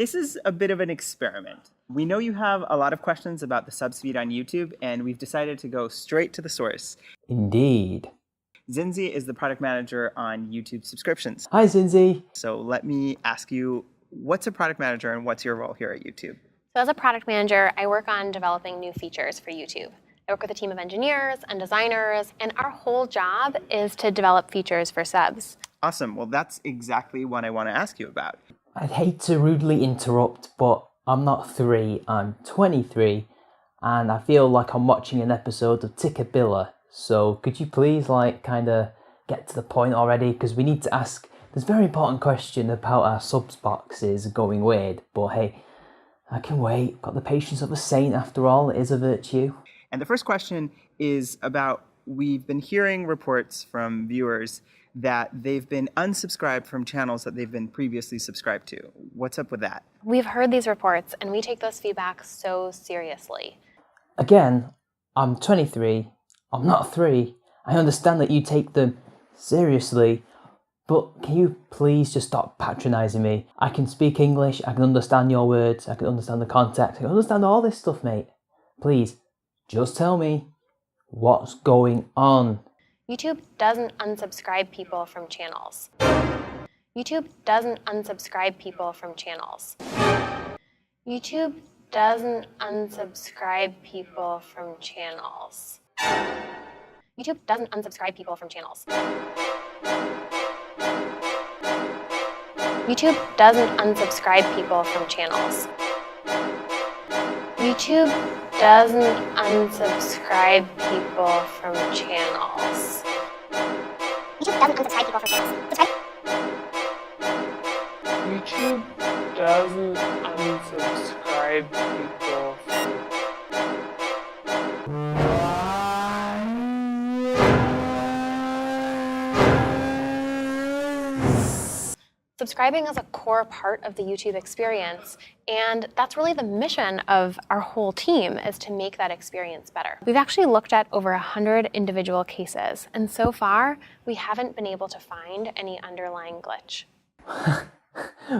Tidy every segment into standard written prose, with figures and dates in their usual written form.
This is a bit of an experiment. We know you have a lot of questions about the subs feed on YouTube, and we've decided to go straight to the source. Indeed. Zinzi is the product manager on YouTube subscriptions. Hi, Zinzi. So let me ask you, what's a product manager and what's your role here at YouTube? So as a product manager, I work on developing new features for YouTube. I work with a team of engineers and designers, and our whole job is to develop features for subs. Awesome. Well, that's exactly what I want to ask you about. I'd hate to rudely interrupt, but I'm not 3, I'm 23, and I feel like I'm watching an episode of Tickabilla. So could you please kind of get to the point already? Because we need to ask this very important question about our subs boxes going weird. But hey, I can wait. Got the patience of a saint after all. It is a virtue. And the first question is about, we've been hearing reports from viewers that they've been unsubscribed from channels that they've been previously subscribed to. What's up with that? We've heard these reports, and we take those feedback so seriously. Again, I'm 23. I'm not 3. I understand that you take them seriously, but can you please just stop patronizing me? I can speak English, I can understand your words, I can understand the context, I can understand all this stuff, mate. Please, just tell me what's going on. YouTube doesn't unsubscribe people from channels. YouTube doesn't unsubscribe people from channels. YouTube doesn't unsubscribe people from channels. YouTube doesn't unsubscribe people from channels. YouTube doesn't unsubscribe people from channels. YouTube doesn't unsubscribe people from channels. YouTube doesn't unsubscribe people from channels. YouTube doesn't unsubscribe people from... Subscribing is a core part of the YouTube experience, and that's really the mission of our whole team, is to make that experience better. We've actually looked at over 100 individual cases, and so far, we haven't been able to find any underlying glitch.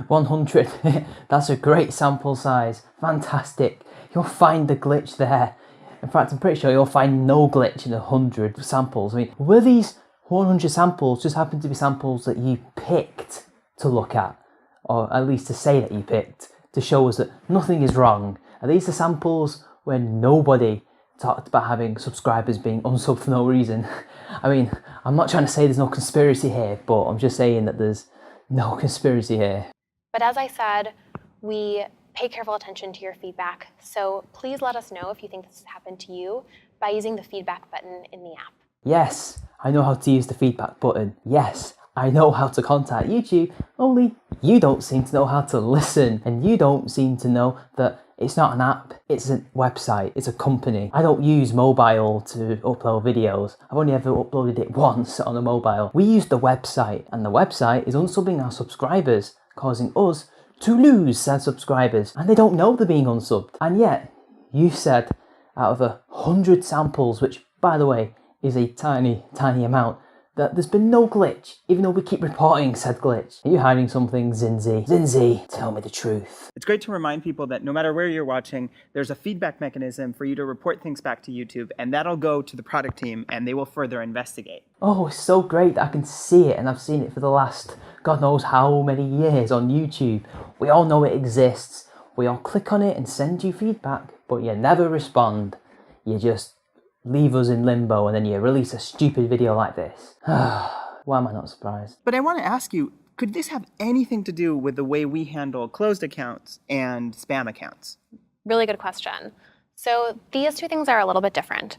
100. That's a great sample size. Fantastic. You'll find the glitch there. In fact, I'm pretty sure you'll find no glitch in 100 samples. I mean, were these 100 samples just happen to be samples that you picked to look at, or at least to say that you picked, to show us that nothing is wrong? Are these the samples where nobody talked about having subscribers being unsubbed for no reason? I mean, I'm not trying to say there's no conspiracy here, but I'm just saying that there's no conspiracy here. But as I said, we pay careful attention to your feedback, so please let us know if you think this has happened to you by using the feedback button in the app. Yes, I know how to use the feedback button. Yes, I know how to contact YouTube, only you don't seem to know how to listen, and you don't seem to know that it's not an app, it's a website, it's a company. I don't use mobile to upload videos. I've only ever uploaded it once on a mobile. We use the website, and the website is unsubbing our subscribers, causing us to lose said subscribers, and they don't know they're being unsubbed. And yet, you said out of 100 samples, which by the way is a tiny, tiny amount, that there's been no glitch, even though we keep reporting said glitch. Are you hiding something, Zinzi? Zinzi, tell me the truth. It's great to remind people that no matter where you're watching, there's a feedback mechanism for you to report things back to YouTube, and that'll go to the product team, and they will further investigate. Oh, it's so great that I can see it, and I've seen it for the last God knows how many years on YouTube. We all know it exists. We all click on it and send you feedback, but you never respond. You just leave us in limbo, and then you release a stupid video like this. Why am I not surprised? But I want to ask you, could this have anything to do with the way we handle closed accounts and spam accounts? Really good question. So these two things are a little bit different.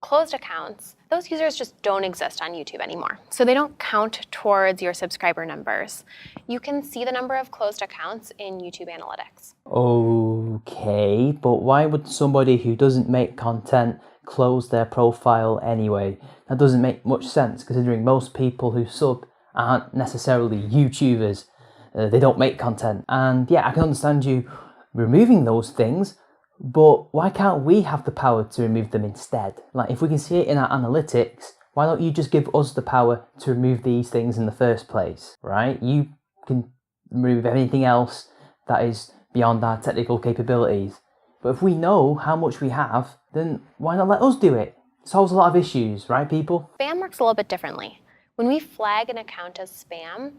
Closed accounts, those users just don't exist on YouTube anymore. So they don't count towards your subscriber numbers. You can see the number of closed accounts in YouTube Analytics. Okay, but why would somebody who doesn't make content close their profile anyway? That doesn't make much sense, considering most people who sub aren't necessarily YouTubers. They don't make content. And yeah, I can understand you removing those things, but why can't we have the power to remove them instead? Like, if we can see it in our analytics, why don't you just give us the power to remove these things in the first place, right? You can remove anything else that is beyond our technical capabilities. But if we know how much we have, then why not let us do it? It solves a lot of issues, right, people? Spam works a little bit differently. When we flag an account as spam,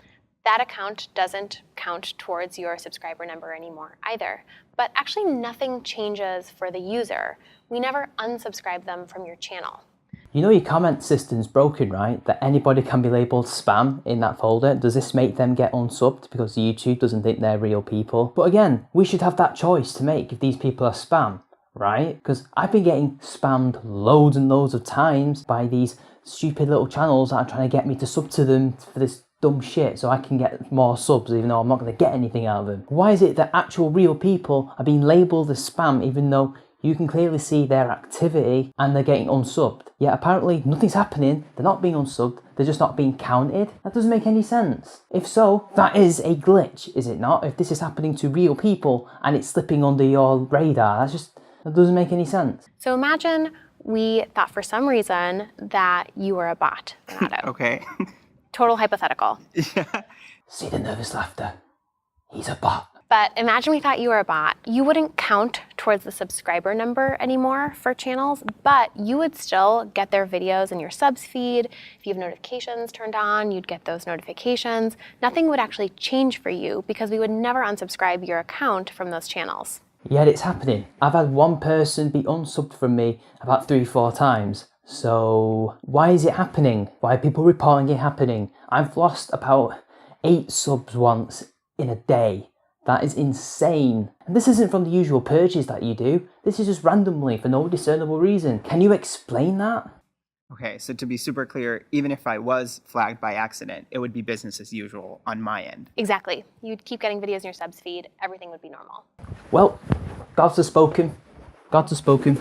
that account doesn't count towards your subscriber number anymore either. But actually nothing changes for the user. We never unsubscribe them from your channel. You know your comment system's broken, right? That anybody can be labelled spam in that folder. Does this make them get unsubbed because YouTube doesn't think they're real people? But again, we should have that choice to make if these people are spam, right? Because I've been getting spammed loads and loads of times by these stupid little channels that are trying to get me to sub to them for this dumb shit so I can get more subs even though I'm not going to get anything out of them. Why is it that actual real people are being labelled as spam even though you can clearly see their activity and they're getting unsubbed? Yet apparently nothing's happening, they're not being unsubbed, they're just not being counted. That doesn't make any sense. If so, that is a glitch, is it not? If this is happening to real people and it's slipping under your radar, that doesn't make any sense. So imagine we thought for some reason that you were a bot, Renato. Okay. Total hypothetical. Yeah. See the nervous laughter? He's a bot. But imagine we thought you were a bot. You wouldn't count towards the subscriber number anymore for channels, but you would still get their videos in your subs feed. If you have notifications turned on, you'd get those notifications. Nothing would actually change for you because we would never unsubscribe your account from those channels. Yet it's happening. I've had one person be unsubbed from me about 3-4 times. So why is it happening? Why are people reporting it happening? I've lost about 8 subs once in a day. That is insane. And this isn't from the usual purges that you do. This is just randomly for no discernible reason. Can you explain that? Okay, so to be super clear, even if I was flagged by accident, it would be business as usual on my end. Exactly. You'd keep getting videos in your subs feed. Everything would be normal. Well, gods have spoken. Gods have spoken.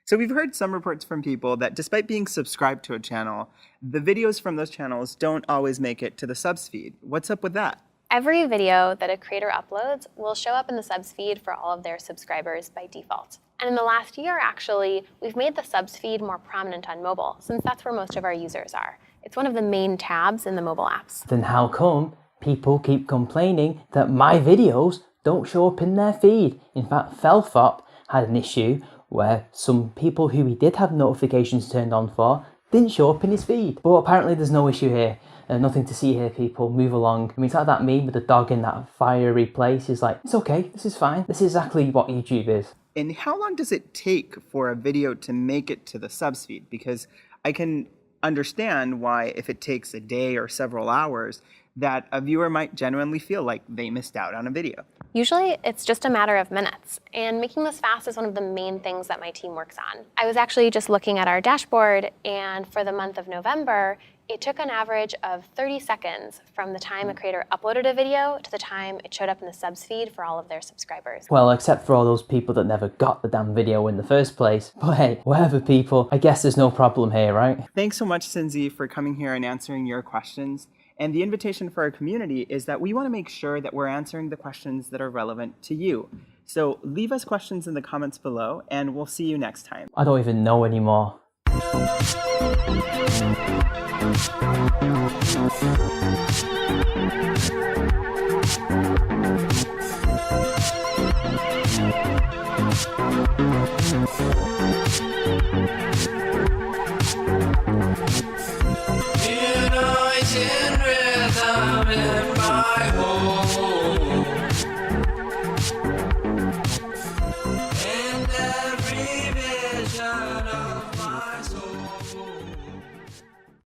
So we've heard some reports from people that despite being subscribed to a channel, the videos from those channels don't always make it to the subs feed. What's up with that? Every video that a creator uploads will show up in the subs feed for all of their subscribers by default. And in the last year, actually, we've made the subs feed more prominent on mobile, since that's where most of our users are. It's one of the main tabs in the mobile apps. Then how come people keep complaining that my videos don't show up in their feed? In fact, Felfop had an issue where some people who he did have notifications turned on for didn't show up in his feed. But apparently there's no issue here. Nothing to see here, people. Move along. I mean, it's like that meme with the dog in that fiery place. It's like, it's okay, this is fine. This is exactly what YouTube is. And how long does it take for a video to make it to the subs feed? Because I can understand why if it takes a day or several hours, that a viewer might genuinely feel like they missed out on a video. Usually it's just a matter of minutes, and making this fast is one of the main things that my team works on. I was actually just looking at our dashboard, and for the month of November, it took an average of 30 seconds from the time a creator uploaded a video to the time it showed up in the subs feed for all of their subscribers. Well, except for all those people that never got the damn video in the first place. But hey, whatever, people, I guess there's no problem here, right? Thanks so much, Cindy, for coming here and answering your questions. And the invitation for our community is that we want to make sure that we're answering the questions that are relevant to you. So leave us questions in the comments below, and we'll see you next time. I don't even know anymore. United rhythm in my home.